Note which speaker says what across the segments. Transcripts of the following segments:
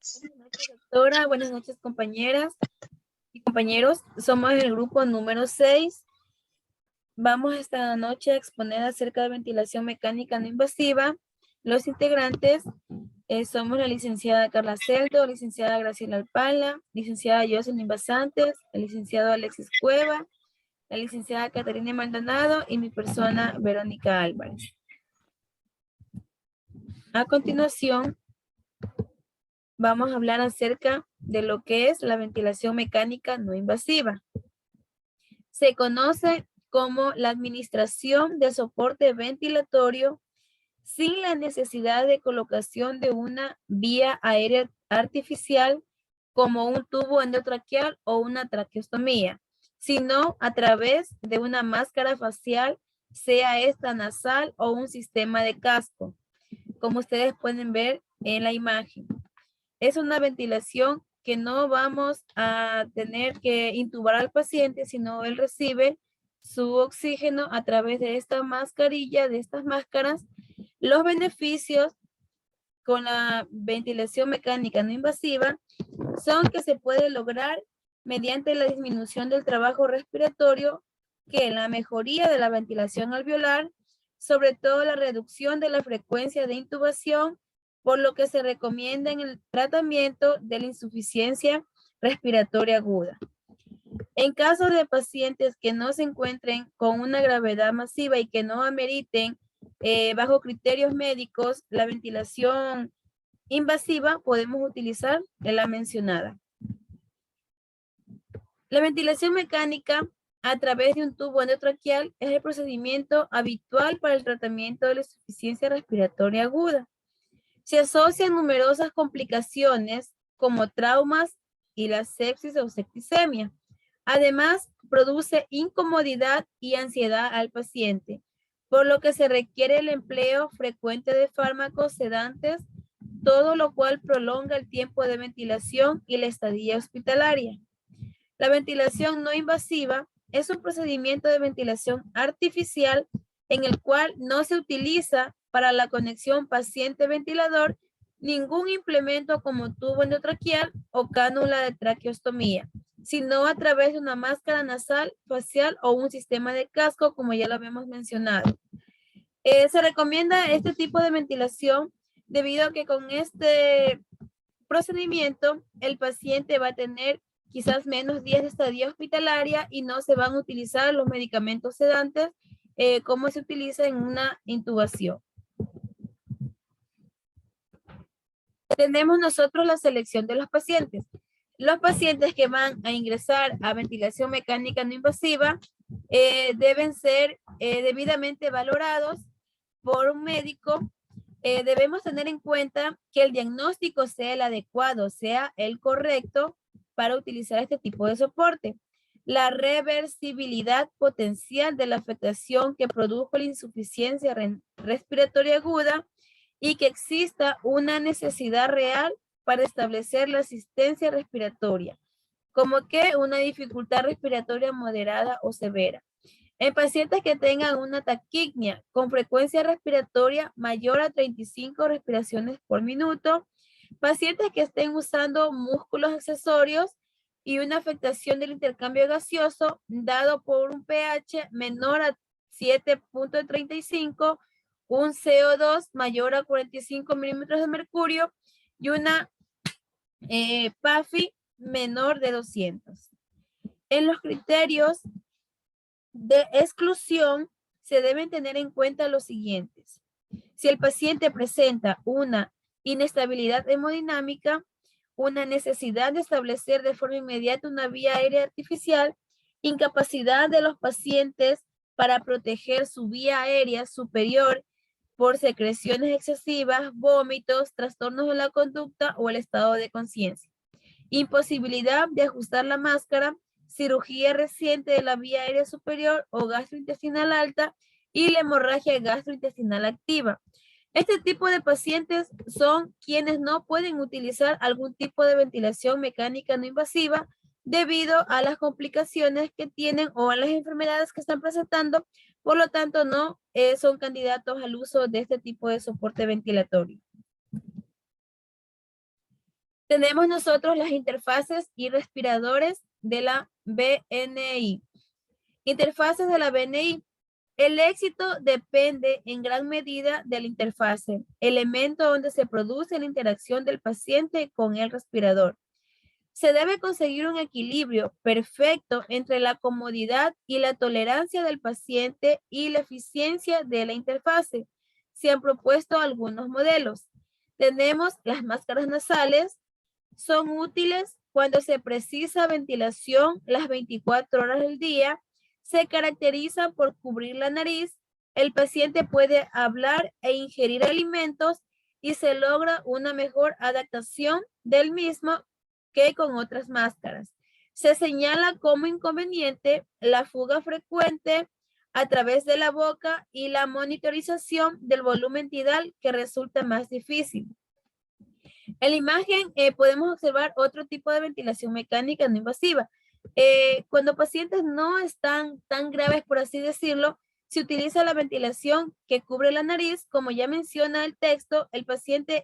Speaker 1: Buenas noches, doctora. Buenas noches, compañeras y compañeros. Somos el grupo número 6. Vamos esta noche a exponer acerca de ventilación mecánica no invasiva. Los integrantes somos la licenciada Carla Celdo, licenciada Graciela Alpala, licenciada Jocelyn Basantes, el licenciado Alexis Cueva, la licenciada Catarina Maldonado y mi persona Verónica Álvarez. A continuación, vamos a hablar acerca de lo que es la ventilación mecánica no invasiva. Se conoce como la administración de soporte ventilatorio sin la necesidad de colocación de una vía aérea artificial como un tubo endotraqueal o una traqueostomía, sino a través de una máscara facial, sea esta nasal o un sistema de casco, como ustedes pueden ver en la imagen. Es una ventilación que no vamos a tener que intubar al paciente, sino él recibe su oxígeno a través de esta mascarilla, de estas máscaras. Los beneficios con la ventilación mecánica no invasiva son que se puede lograr mediante la disminución del trabajo respiratorio, que la mejoría de la ventilación alveolar, sobre todo la reducción de la frecuencia de intubación, por lo que se recomienda en el tratamiento de la insuficiencia respiratoria aguda. En caso de pacientes que no se encuentren con una gravedad masiva y que no ameriten bajo criterios médicos la ventilación invasiva, podemos utilizar la mencionada. La ventilación mecánica a través de un tubo endotraqueal es el procedimiento habitual para el tratamiento de la insuficiencia respiratoria aguda. Se asocian numerosas complicaciones como traumas y la sepsis o septicemia. Además, produce incomodidad y ansiedad al paciente, por lo que se requiere el empleo frecuente de fármacos sedantes, todo lo cual prolonga el tiempo de ventilación y la estadía hospitalaria. La ventilación no invasiva es un procedimiento de ventilación artificial en el cual no se utiliza para la conexión paciente-ventilador ningún implemento como tubo endotraqueal o cánula de traqueostomía, sino a través de una máscara nasal, facial o un sistema de casco, como ya lo habíamos mencionado. Se recomienda este tipo de ventilación debido a que con este procedimiento el paciente va a tener quizás menos días de estadía hospitalaria y no se van a utilizar los medicamentos sedantes como se utiliza en una intubación. Tenemos nosotros la selección de los pacientes. Los pacientes que van a ingresar a ventilación mecánica no invasiva deben ser debidamente valorados por un médico. Debemos tener en cuenta que el diagnóstico sea el adecuado, sea el correcto para utilizar este tipo de soporte. La reversibilidad potencial de la afectación que produjo la insuficiencia respiratoria aguda y que exista una necesidad real para establecer la asistencia respiratoria, como que una dificultad respiratoria moderada o severa. En pacientes que tengan una taquipnia con frecuencia respiratoria mayor a 35 respiraciones por minuto, pacientes que estén usando músculos accesorios y una afectación del intercambio gaseoso dado por un pH menor a 7.35, un CO2 mayor a 45 milímetros de mercurio y una PAFI menor de 200. En los criterios de exclusión se deben tener en cuenta los siguientes. Si el paciente presenta una inestabilidad hemodinámica, una necesidad de establecer de forma inmediata una vía aérea artificial, incapacidad de los pacientes para proteger su vía aérea superior por secreciones excesivas, vómitos, trastornos de la conducta o el estado de conciencia. Imposibilidad de ajustar la máscara, cirugía reciente de la vía aérea superior o gastrointestinal alta y la hemorragia gastrointestinal activa. Este tipo de pacientes son quienes no pueden utilizar algún tipo de ventilación mecánica no invasiva debido a las complicaciones que tienen o a las enfermedades que están presentando, por lo tanto no son candidatos al uso de este tipo de soporte ventilatorio. Tenemos nosotros las interfaces y respiradores de la BNI. Interfaces de la BNI. El éxito depende en gran medida de la interfase, elemento donde se produce la interacción del paciente con el respirador. Se debe conseguir un equilibrio perfecto entre la comodidad y la tolerancia del paciente y la eficiencia de la interfase. Se han propuesto algunos modelos. Tenemos las máscaras nasales. Son útiles cuando se precisa ventilación las 24 horas del día. Se caracterizan por cubrir la nariz. El paciente puede hablar e ingerir alimentos y se logra una mejor adaptación del mismo que con otras máscaras. Se señala como inconveniente la fuga frecuente a través de la boca y la monitorización del volumen tidal que resulta más difícil. En la imagen podemos observar otro tipo de ventilación mecánica no invasiva. Cuando pacientes no están tan graves, por así decirlo, se utiliza la ventilación que cubre la nariz. Como ya menciona el texto, el paciente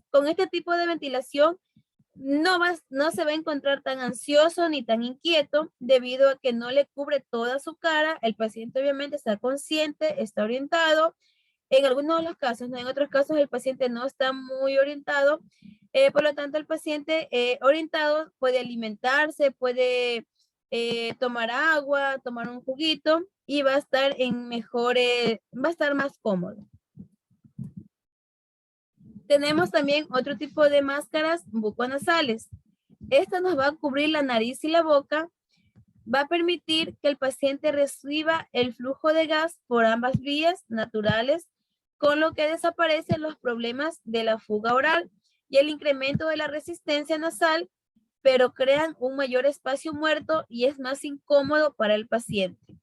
Speaker 1: con este tipo de ventilación no se va a encontrar tan ansioso ni tan inquieto debido a que no le cubre toda su cara. El paciente obviamente está consciente, está orientado. En algunos de los casos, ¿no? En otros casos el paciente no está muy orientado. Por lo tanto, el paciente orientado puede alimentarse, puede tomar agua, tomar un juguito y va a estar va a estar más cómodo. Tenemos también otro tipo de máscaras buconasales. Esta nos va a cubrir la nariz y la boca. Va a permitir que el paciente reciba el flujo de gas por ambas vías naturales, con lo que desaparecen los problemas de la fuga oral y el incremento de la resistencia nasal, pero crean un mayor espacio muerto y es más incómodo para el paciente.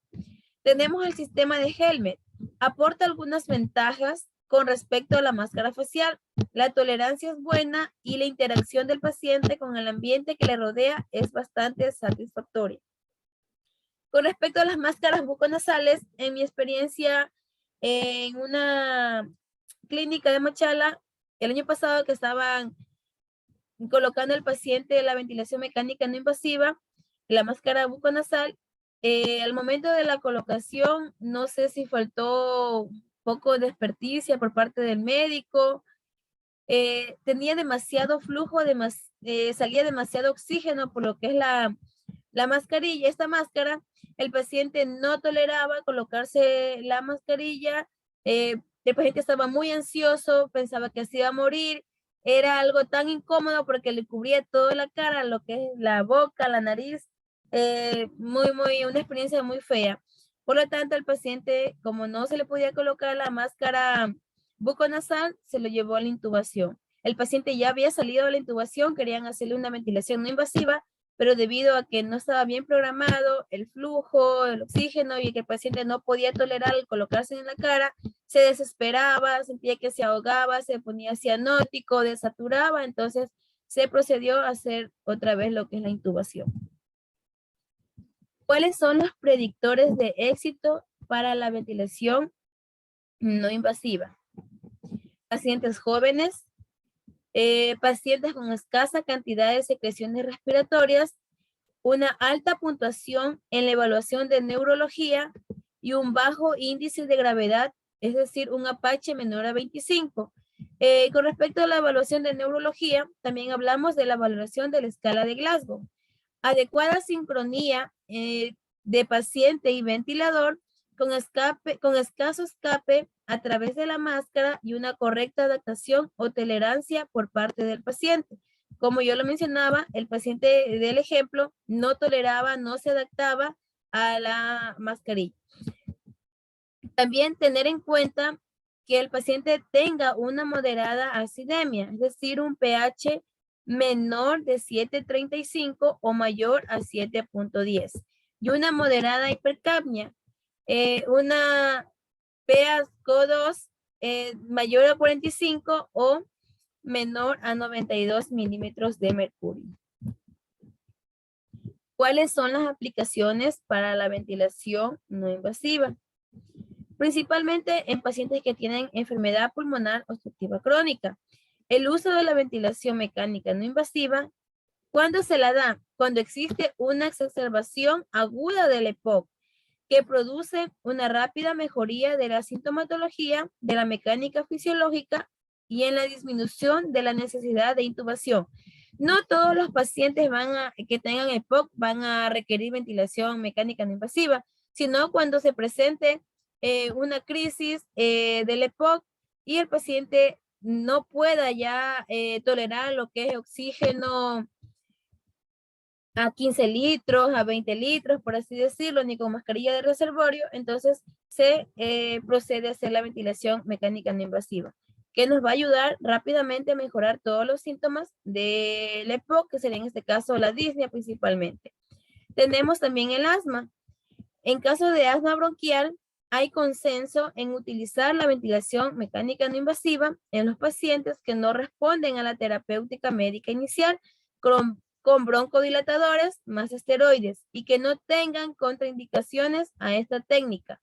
Speaker 1: Tenemos el sistema de Helmet. Aporta algunas ventajas con respecto a la máscara facial. La tolerancia es buena y la interacción del paciente con el ambiente que le rodea es bastante satisfactoria. Con respecto a las máscaras buconasales, en mi experiencia en una clínica de Machala, el año pasado que estaban colocando al paciente la ventilación mecánica no invasiva, la máscara buconasal, al momento de la colocación, no sé si faltó un poco de experticia por parte del médico, tenía demasiado flujo, salía demasiado oxígeno por lo que es la mascarilla. Esta máscara, el paciente no toleraba colocarse la mascarilla, el paciente estaba muy ansioso, pensaba que se iba a morir, era algo tan incómodo porque le cubría toda la cara, lo que es la boca, la nariz, una experiencia muy fea. Por lo tanto, el paciente, como no se le podía colocar la máscara buconasal, se lo llevó a la intubación. El paciente ya había salido de la intubación, querían hacerle una ventilación no invasiva, pero debido a que no estaba bien programado el flujo, el oxígeno y que el paciente no podía tolerar el colocarse en la cara, se desesperaba, sentía que se ahogaba, se ponía cianótico, desaturaba, entonces se procedió a hacer otra vez lo que es la intubación. ¿Cuáles son los predictores de éxito para la ventilación no invasiva? Pacientes jóvenes, pacientes con escasa cantidad de secreciones respiratorias, una alta puntuación en la evaluación de neurología y un bajo índice de gravedad, es decir, un Apache menor a 25. Con respecto a la evaluación de neurología, también hablamos de la valoración de la escala de Glasgow. Adecuada sincronía de paciente y ventilador con escaso escape a través de la máscara y una correcta adaptación o tolerancia por parte del paciente. Como yo lo mencionaba, el paciente del ejemplo no toleraba, no se adaptaba a la mascarilla. También tener en cuenta que el paciente tenga una moderada acidemia, es decir, un pH menor de 7.35 o mayor a 7.10 y una moderada hipercapnia, una pH-CO2 mayor a 45 o menor a 92 milímetros de mercurio. ¿Cuáles son las aplicaciones para la ventilación no invasiva? Principalmente en pacientes que tienen enfermedad pulmonar obstructiva crónica. El uso de la ventilación mecánica no invasiva, ¿cuándo se la da? Cuando existe una exacerbación aguda del EPOC que produce una rápida mejoría de la sintomatología de la mecánica fisiológica y en la disminución de la necesidad de intubación. No todos los pacientes que tengan EPOC van a requerir ventilación mecánica no invasiva, sino cuando se presente una crisis del EPOC y el paciente no pueda ya tolerar lo que es oxígeno a 15 litros, a 20 litros, por así decirlo, ni con mascarilla de reservorio, entonces se procede a hacer la ventilación mecánica no invasiva, que nos va a ayudar rápidamente a mejorar todos los síntomas del EPOC, que sería en este caso la disnea principalmente. Tenemos también el asma. En caso de asma bronquial, hay consenso en utilizar la ventilación mecánica no invasiva en los pacientes que no responden a la terapéutica médica inicial con broncodilatadores más esteroides y que no tengan contraindicaciones a esta técnica.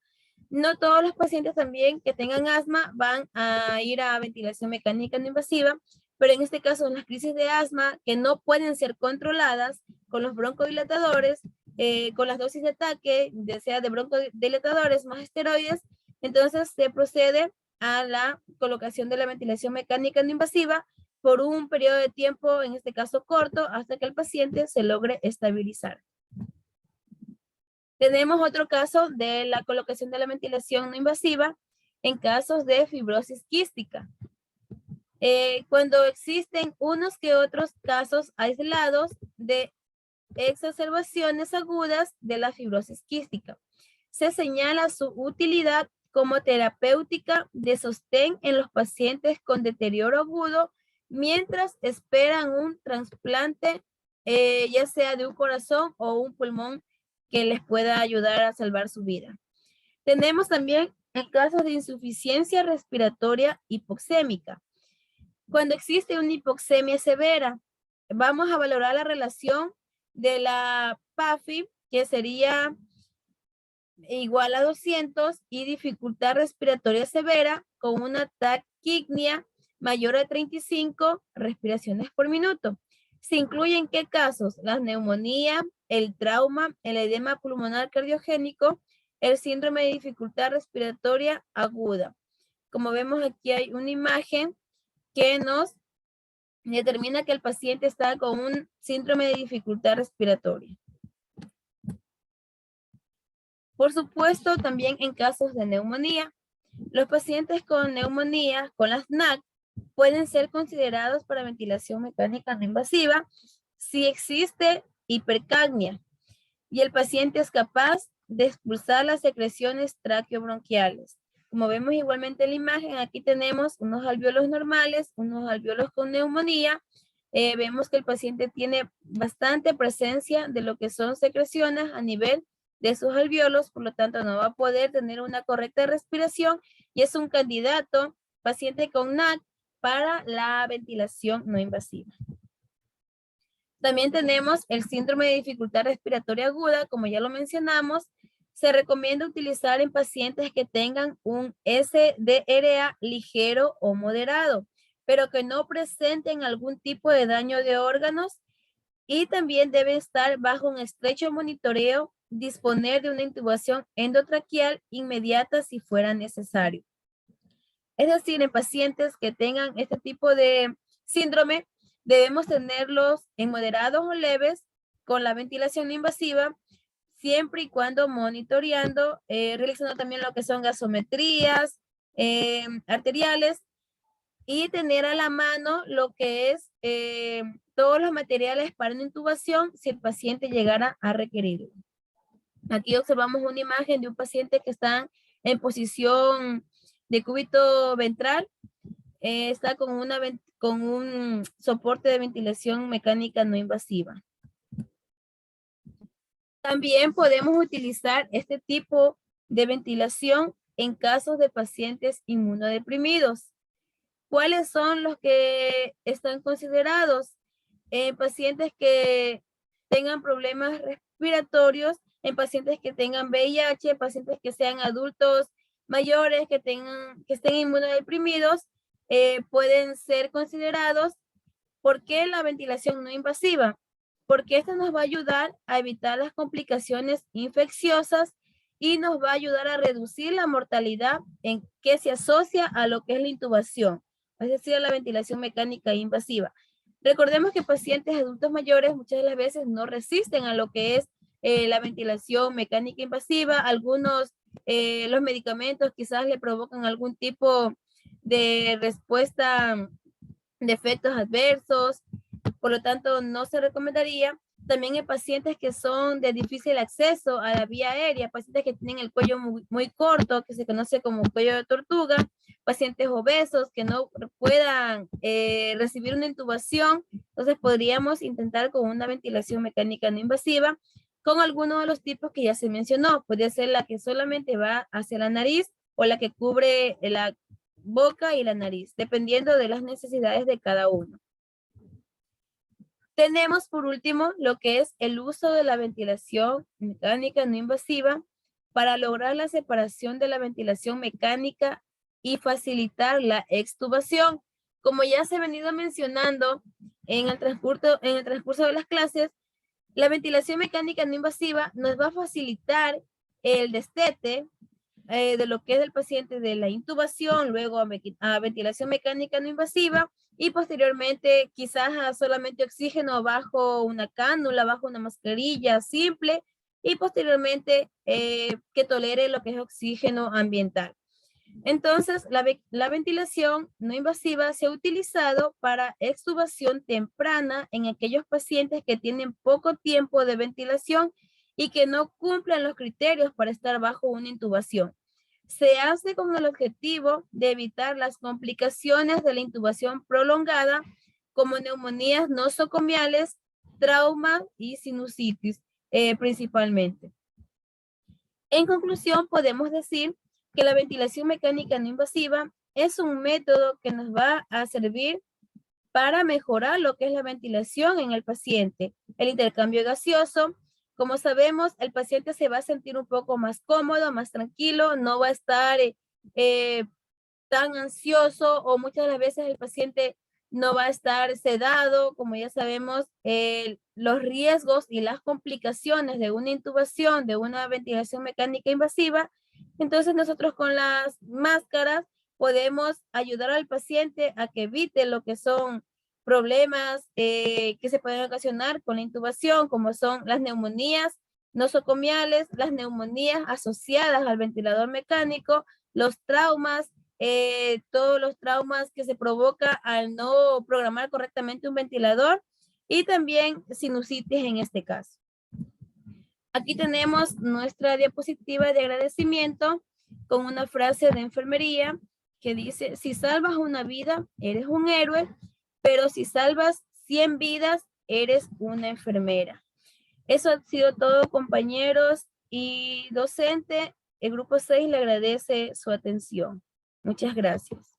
Speaker 1: No todos los pacientes también que tengan asma van a ir a ventilación mecánica no invasiva, pero en este caso en las crisis de asma que no pueden ser controladas con los broncodilatadores, con las dosis de ataque, ya sea de broncodilatadores más esteroides, entonces se procede a la colocación de la ventilación mecánica no invasiva por un periodo de tiempo, en este caso corto, hasta que el paciente se logre estabilizar. Tenemos otro caso de la colocación de la ventilación no invasiva en casos de fibrosis quística. Cuando existen unos que otros casos aislados de exacerbaciones agudas de la fibrosis quística, se señala su utilidad como terapéutica de sostén en los pacientes con deterioro agudo mientras esperan un trasplante, ya sea de un corazón o un pulmón que les pueda ayudar a salvar su vida. Tenemos también el caso de insuficiencia respiratoria hipoxémica. Cuando existe una hipoxemia severa, vamos a valorar la relación de la PAFI, que sería igual a 200, y dificultad respiratoria severa con una taquipnea mayor a 35 respiraciones por minuto. ¿Se incluyen qué casos? La neumonía, el trauma, el edema pulmonar cardiogénico, el síndrome de dificultad respiratoria aguda. Como vemos aquí hay una imagen que nos determina que el paciente está con un síndrome de dificultad respiratoria. Por supuesto, también en casos de neumonía, los pacientes con neumonía, con las NAC, pueden ser considerados para ventilación mecánica no invasiva si existe hipercapnia y el paciente es capaz de expulsar las secreciones traqueobronquiales. Como vemos igualmente en la imagen, aquí tenemos unos alvéolos normales, unos alvéolos con neumonía. Vemos que el paciente tiene bastante presencia de lo que son secreciones a nivel de sus alvéolos, por lo tanto no va a poder tener una correcta respiración y es un candidato paciente con NAC para la ventilación no invasiva. También tenemos el síndrome de dificultad respiratoria aguda, como ya lo mencionamos. Se recomienda utilizar en pacientes que tengan un SDRA ligero o moderado, pero que no presenten algún tipo de daño de órganos y también debe estar bajo un estrecho monitoreo, disponer de una intubación endotraqueal inmediata si fuera necesario. Es decir, en pacientes que tengan este tipo de síndrome, debemos tenerlos en moderados o leves con la ventilación no invasiva, siempre y cuando monitoreando, realizando también lo que son gasometrías arteriales y tener a la mano lo que es todos los materiales para una intubación si el paciente llegara a requerirlo. Aquí observamos una imagen de un paciente que está en posición de cúbito ventral, está con un soporte de ventilación mecánica no invasiva. También podemos utilizar este tipo de ventilación en casos de pacientes inmunodeprimidos. ¿Cuáles son los que están considerados? En pacientes que tengan problemas respiratorios, en pacientes que tengan VIH, pacientes que sean adultos mayores, que estén inmunodeprimidos, pueden ser considerados. ¿Por qué la ventilación no invasiva? Porque esto nos va a ayudar a evitar las complicaciones infecciosas y nos va a ayudar a reducir la mortalidad en que se asocia a lo que es la intubación, es decir, a la ventilación mecánica invasiva. Recordemos que pacientes adultos mayores muchas de las veces no resisten a lo que es la ventilación mecánica invasiva. Algunos, los medicamentos quizás le provocan algún tipo de respuesta de efectos adversos, por lo tanto no se recomendaría. También hay pacientes que son de difícil acceso a la vía aérea, pacientes que tienen el cuello muy corto, que se conoce como cuello de tortuga, pacientes obesos que no puedan recibir una intubación. Entonces podríamos intentar con una ventilación mecánica no invasiva con alguno de los tipos que ya se mencionó. Puede ser la que solamente va hacia la nariz o la que cubre la boca y la nariz, dependiendo de las necesidades de cada uno. Tenemos por último lo que es el uso de la ventilación mecánica no invasiva para lograr la separación de la ventilación mecánica y facilitar la extubación. Como ya se ha venido mencionando en el transcurso de las clases, la ventilación mecánica no invasiva nos va a facilitar el destete de lo que es el paciente de la intubación, luego a ventilación mecánica no invasiva y posteriormente quizás a solamente oxígeno bajo una cánula, bajo una mascarilla simple y posteriormente que tolere lo que es oxígeno ambiental. Entonces, la ventilación no invasiva se ha utilizado para extubación temprana en aquellos pacientes que tienen poco tiempo de ventilación y que no cumplen los criterios para estar bajo una intubación. Se hace con el objetivo de evitar las complicaciones de la intubación prolongada, como neumonías nosocomiales, trauma y sinusitis, principalmente. En conclusión, podemos decir que la ventilación mecánica no invasiva es un método que nos va a servir para mejorar lo que es la ventilación en el paciente. El intercambio gaseoso, como sabemos, el paciente se va a sentir un poco más cómodo, más tranquilo, no va a estar tan ansioso o muchas de las veces el paciente no va a estar sedado. Como ya sabemos, los riesgos y las complicaciones de una intubación, de una ventilación mecánica invasiva. Entonces nosotros con las máscaras podemos ayudar al paciente a que evite lo que son problemas que se pueden ocasionar con la intubación, como son las neumonías nosocomiales, las neumonías asociadas al ventilador mecánico, los traumas, todos los traumas que se provoca al no programar correctamente un ventilador y también sinusitis en este caso. Aquí tenemos nuestra diapositiva de agradecimiento con una frase de enfermería que dice: si salvas una vida, eres un héroe, pero si salvas 100 vidas, eres una enfermera. Eso ha sido todo, compañeros y docente. El grupo 6 le agradece su atención. Muchas gracias.